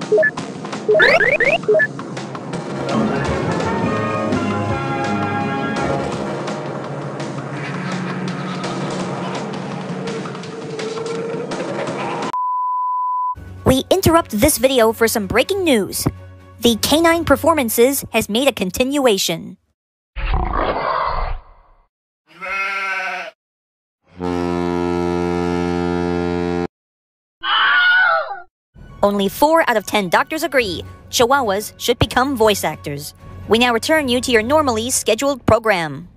We interrupt this video for some breaking news. The Canine Performances has made a continuation. Only 4 out of 10 doctors agree Chihuahuas should become voice actors. We now return you to your normally scheduled program.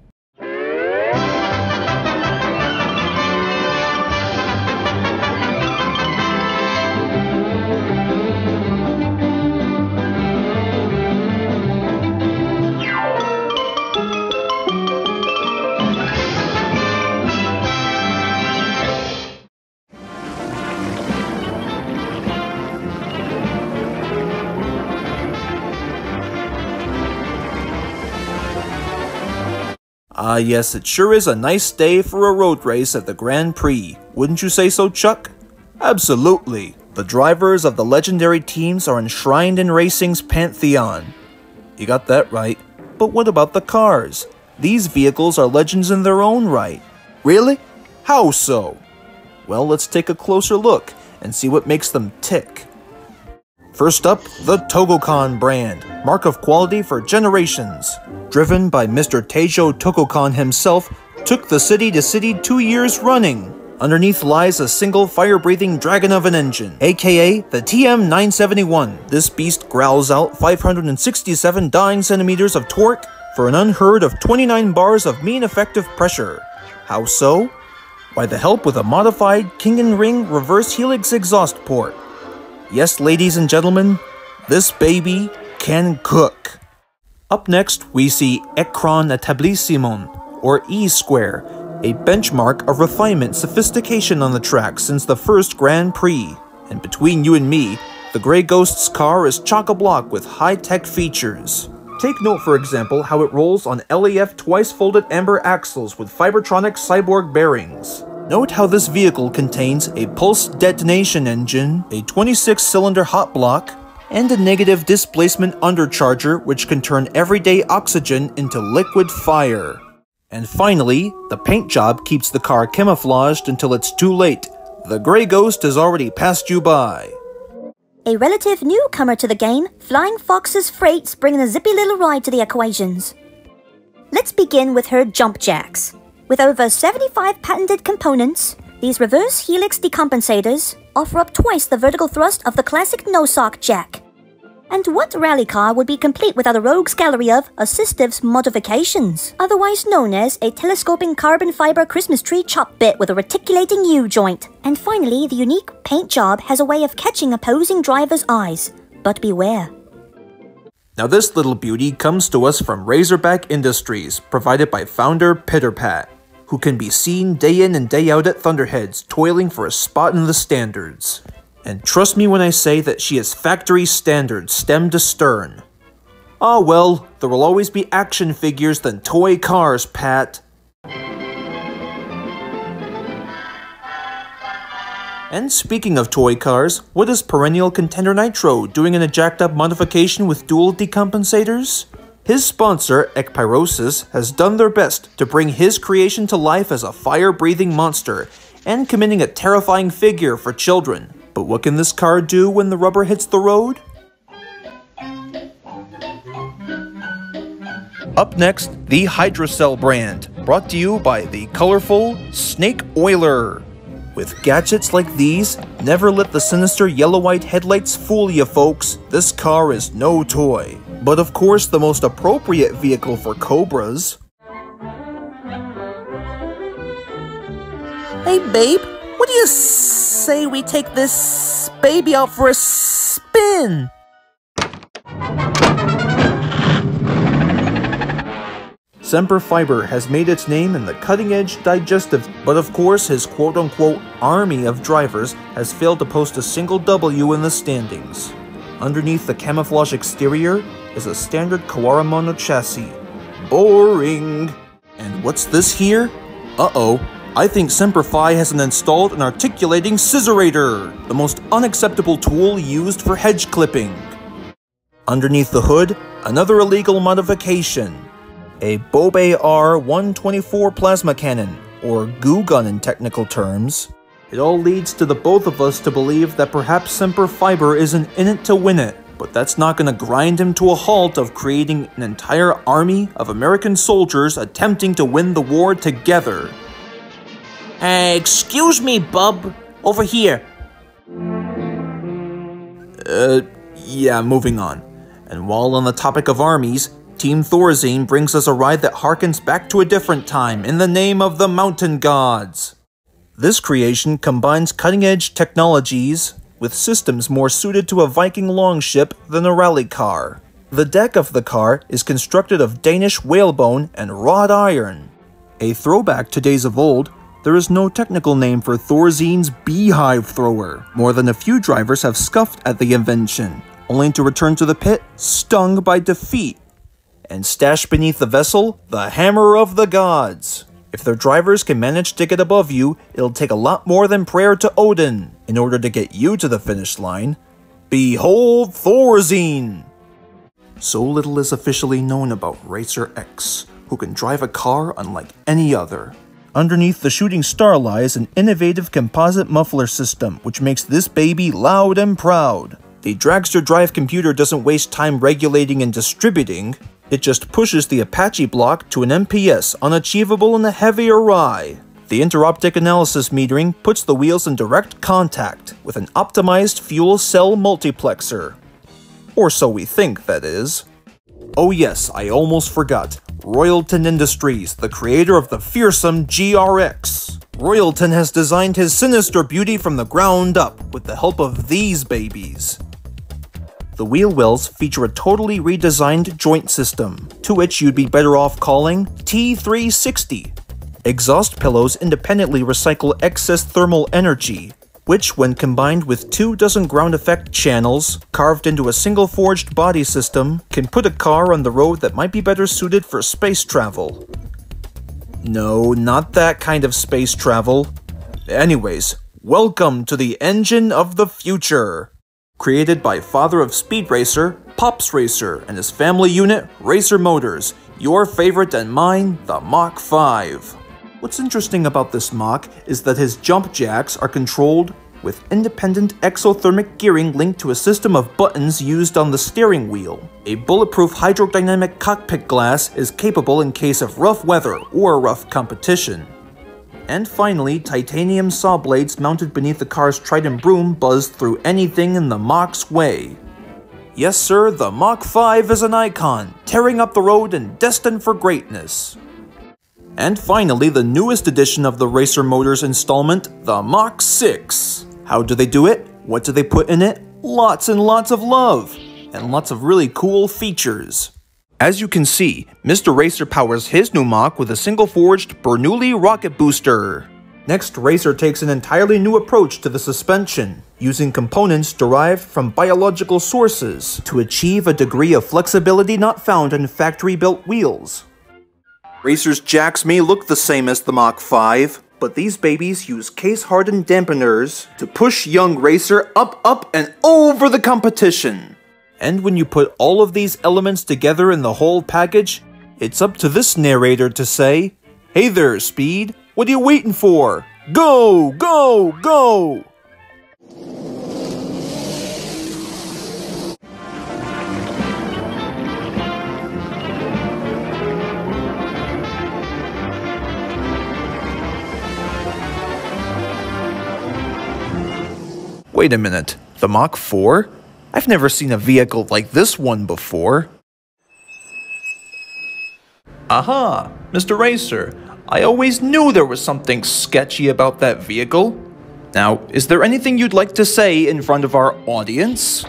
Ah yes, it sure is a nice day for a road race at the Grand Prix, wouldn't you say so, Chuck? Absolutely. The drivers of the legendary teams are enshrined in racing's pantheon. You got that right. But what about the cars? These vehicles are legends in their own right. Really? How so? Well, let's take a closer look and see what makes them tick. First up, the Togokan brand, mark of quality for generations. Driven by Mr. Teijo Togokan himself, took the city to city 2 years running. Underneath lies a single fire-breathing dragon of an engine, aka the TM971. This beast growls out 567 dying centimeters of torque for an unheard of 29 bars of mean effective pressure. How so? By the help with a modified King & Ring reverse helix exhaust port. Yes, ladies and gentlemen, this baby can cook. Up next, we see Écran Établissement, or E-Square, a benchmark of refinement sophistication on the track since the first Grand Prix. And between you and me, the Grey Ghost's car is chock-a-block with high-tech features. Take note, for example, how it rolls on LEF twice-folded amber axles with Fibertronic cyborg bearings. Note how this vehicle contains a pulse detonation engine, a 26-cylinder hot block, and a negative displacement undercharger which can turn everyday oxygen into liquid fire. And finally, the paint job keeps the car camouflaged until it's too late. The Grey Ghost has already passed you by. A relative newcomer to the game, Flying Fox's Freight's bringing a zippy little ride to the equations. Let's begin with her jump jacks. With over 75 patented components, these reverse helix decompensators offer up twice the vertical thrust of the classic no-sock jack. And what rally car would be complete without a rogue's gallery of assistives modifications, otherwise known as a telescoping carbon fiber Christmas tree chop bit with a reticulating U-joint. And finally, the unique paint job has a way of catching opposing drivers' eyes, but beware. Now this little beauty comes to us from Razorback Industries, provided by founder Pitterpat, who can be seen day in and day out at Thunderheads, toiling for a spot in the standards. And trust me when I say that she is factory standard, stem to stern. Ah well, there will always be action figures than toy cars, Pat. And speaking of toy cars, what is perennial contender Nitro doing in a jacked up modification with dual decompensators? His sponsor, Ekpyrosis, has done their best to bring his creation to life as a fire-breathing monster, and committing a terrifying figure for children. But what can this car do when the rubber hits the road? Up next, the Hydrocell brand, brought to you by the colorful Snake Oiler. With gadgets like these, never let the sinister yellow-white headlights fool you folks, this car is no toy. But of course the most appropriate vehicle for Cobras. Hey babe, what do you say we take this baby out for a spin? Semper Fiber has made its name in the cutting-edge digestive, but of course his quote-unquote army of drivers has failed to post a single W in the standings. Underneath the camouflage exterior is a standard Kawara chassis. Boring! And what's this here? Uh-oh, I think Semper Fi has installed an articulating scissorator, the most unacceptable tool used for hedge clipping. Underneath the hood, another illegal modification. A Bobe R-124 plasma cannon, or goo gun in technical terms. It all leads to the both of us to believe that perhaps Semper Fiber isn't in it to win it, but that's not gonna grind him to a halt of creating an entire army of American soldiers attempting to win the war together. Excuse me, bub. Over here. Yeah, moving on. And while on the topic of armies, Team Thorazine brings us a ride that harkens back to a different time in the name of the mountain gods. This creation combines cutting-edge technologies with systems more suited to a Viking longship than a rally car. The deck of the car is constructed of Danish whalebone and wrought iron. A throwback to days of old, there is no technical name for Thorzine's beehive thrower. More than a few drivers have scoffed at the invention, only to return to the pit stung by defeat, and stash beneath the vessel the hammer of the gods. If their drivers can manage to get above you, it'll take a lot more than prayer to Odin in order to get you to the finish line. Behold Thorazine! So little is officially known about Racer X, who can drive a car unlike any other. Underneath the shooting star lies an innovative composite muffler system, which makes this baby loud and proud. The dragster drive computer doesn't waste time regulating and distributing. It just pushes the Apache block to an MPS unachievable in a heavier rye. The interoptic analysis metering puts the wheels in direct contact with an optimized fuel cell multiplexer. Or so we think, that is. Oh yes, I almost forgot. Royalton Industries, the creator of the fearsome GRX. Royalton has designed his sinister beauty from the ground up with the help of these babies. The wheel wells feature a totally redesigned joint system, to which you'd be better off calling T360. Exhaust pillows independently recycle excess thermal energy, which, when combined with 24 ground effect channels carved into a single forged body system, can put a car on the road that might be better suited for space travel. No, not that kind of space travel. Anyways, welcome to the engine of the future. Created by father of Speed Racer, Pops Racer, and his family unit, Racer Motors, your favorite and mine, the Mach 5. What's interesting about this Mach is that his jump jacks are controlled with independent exothermic gearing linked to a system of buttons used on the steering wheel. A bulletproof hydrodynamic cockpit glass is capable in case of rough weather or rough competition. And finally, titanium saw blades mounted beneath the car's Trident broom buzz through anything in the Mach's way. Yes sir, the Mach 5 is an icon, tearing up the road and destined for greatness. And finally, the newest edition of the Racer Motors installment, the Mach 6. How do they do it? What do they put in it? Lots and lots of love, and lots of really cool features. As you can see, Mr. Racer powers his new Mach with a single-forged Bernoulli rocket booster. Next, Racer takes an entirely new approach to the suspension, using components derived from biological sources to achieve a degree of flexibility not found in factory-built wheels. Racer's jacks may look the same as the Mach 5, but these babies use case-hardened dampeners to push young Racer up, and over the competition. And when you put all of these elements together in the whole package, it's up to this narrator to say, "Hey there, Speed, what are you waiting for? Go, go, go!" Wait a minute, the Mach 4? I've never seen a vehicle like this one before. Aha! Mr. Racer, I always knew there was something sketchy about that vehicle. Now, is there anything you'd like to say in front of our audience?